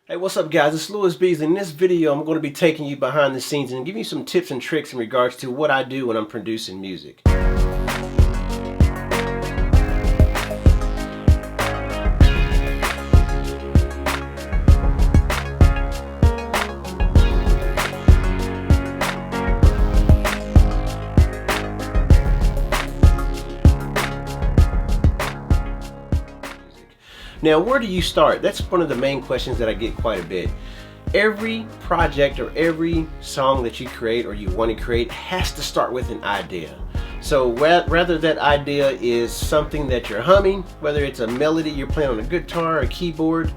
Hey, what's up guys? It's Lewis Beasley. In this video, I'm going to be taking you behind the scenes and giving you some tips and tricks in regards to what I do when I'm producing music. Now, where do you start? That's one of the main questions that I get quite a bit. Every project or every song that you create or you want to create has to start with an idea. So rather that idea is something that you're humming, whether it's a melody you're playing on a guitar or a keyboard,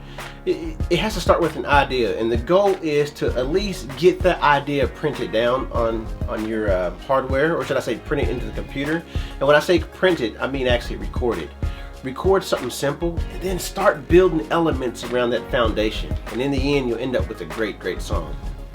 it has to start with an idea. And the goal is to at least get the idea printed down on your hardware, or should I say print it into the computer. And when I say print it, I mean actually record it. Record something simple and then start building elements around that foundation, and in the end you'll end up with a great song,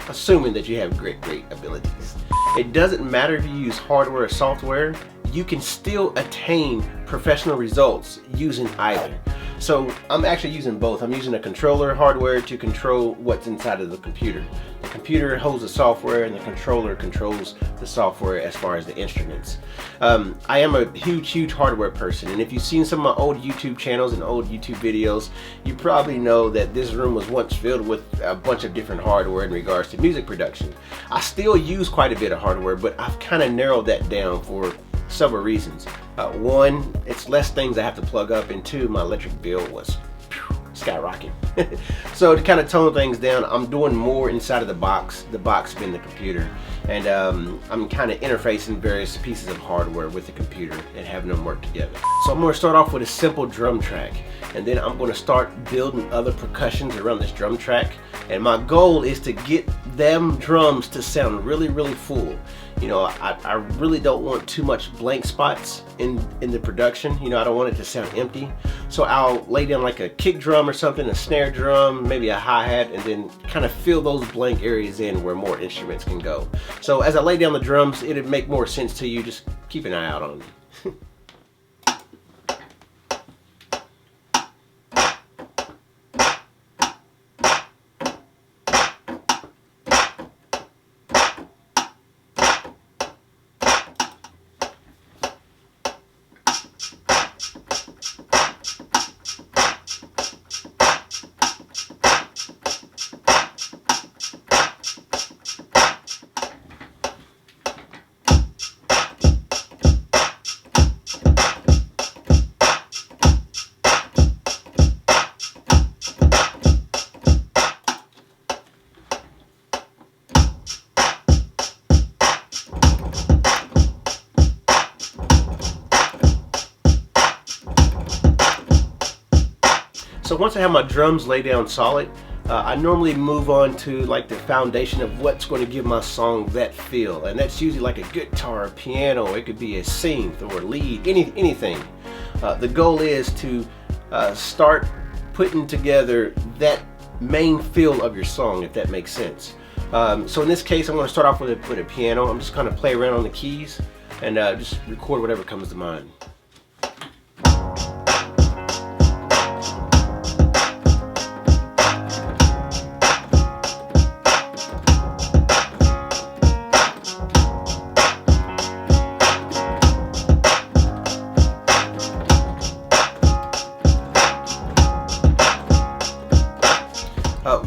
assuming that you have great abilities. It doesn't matter if you use hardware or software, you can still attain professional results using either. So I'm actually using both. I'm using a controller hardware to control what's inside of the computer. The computer holds the software and the controller controls the software as far as the instruments. I am a huge hardware person, and if you've seen some of my old YouTube channels and old YouTube videos, you probably know that this room was once filled with a bunch of different hardware in regards to music production. I still use quite a bit of hardware, but I've kind of narrowed that down for several reasons. One, it's less things I have to plug up, and two, my electric bill was skyrocketing. So to kind of tone things down, I'm doing more inside of the box being the computer, and I'm kind of interfacing various pieces of hardware with the computer and having them work together. So I'm going to start off with a simple drum track, and then I'm going to start building other percussions around this drum track, and my goal is to get them drums to sound really full. You know, I really don't want too much blank spots in the production. You know, I don't want it to sound empty. So I'll lay down like a kick drum or something, a snare drum, maybe a hi-hat, and then kind of fill those blank areas in where more instruments can go. So as I lay down the drums, it'd make more sense to you. Just keep an eye out on me. So once I have my drums laid down solid, I normally move on to like the foundation of what's going to give my song that feel, and that's usually like a guitar, piano, it could be a synth or a lead, anything. The goal is to start putting together that main feel of your song, if that makes sense. So in this case, I'm going to start off with a piano. I'm just going to play around on the keys and just record whatever comes to mind.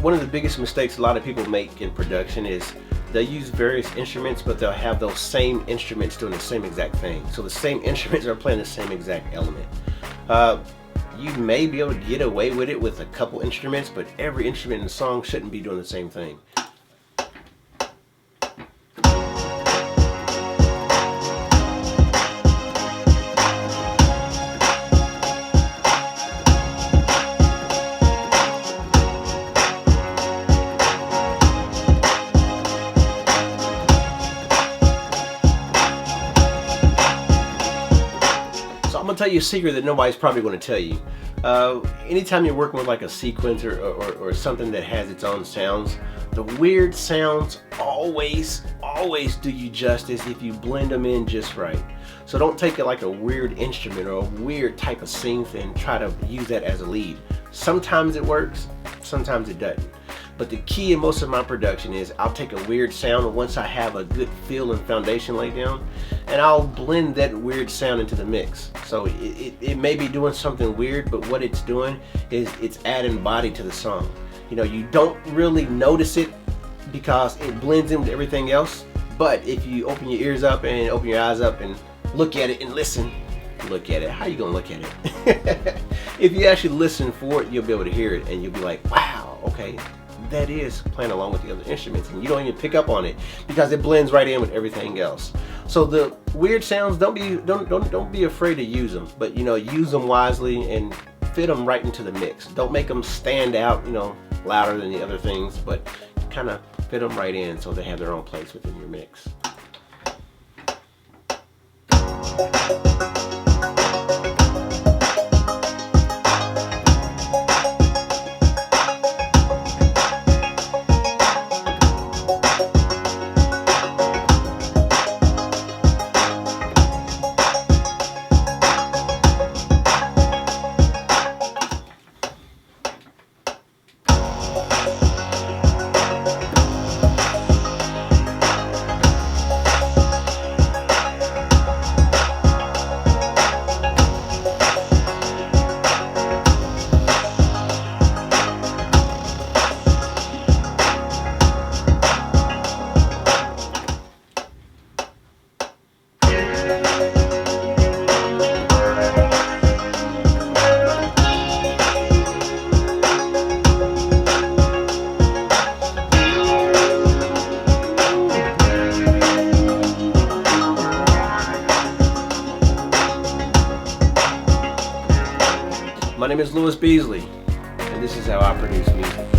One of the biggest mistakes a lot of people make in production is they'll use various instruments, but they'll have those same instruments doing the same exact thing. So the same instruments are playing the same exact element. You may be able to get away with it with a couple instruments, but every instrument in the song shouldn't be doing the same thing. I'm gonna tell you a secret that nobody's probably going to tell you. Anytime you're working with like a sequence or something that has its own sounds, the weird sounds always do you justice if you blend them in just right. So don't take it like a weird instrument or a weird type of synth and try to use that as a lead. Sometimes it works, sometimes it doesn't. But the key in most of my production is I'll take a weird sound once I have a good feel and foundation laid down, and I'll blend that weird sound into the mix. So it may be doing something weird, but what it's doing is it's adding body to the song. You know, you don't really notice it because it blends in with everything else, but if you open your ears up and open your eyes up and look at it and listen, look at it. How you gonna look at it? If you actually listen for it, you'll be able to hear it and you'll be like, wow, okay, that is playing along with the other instruments, and you don't even pick up on it because it blends right in with everything else. So the weird sounds, don't be afraid to use them, but you know, use them wisely and fit them right into the mix. Don't make them stand out, you know, louder than the other things, but kind of fit them right in so they have their own place within your mix. My name is Lewis Beasley, and this is how I produce music.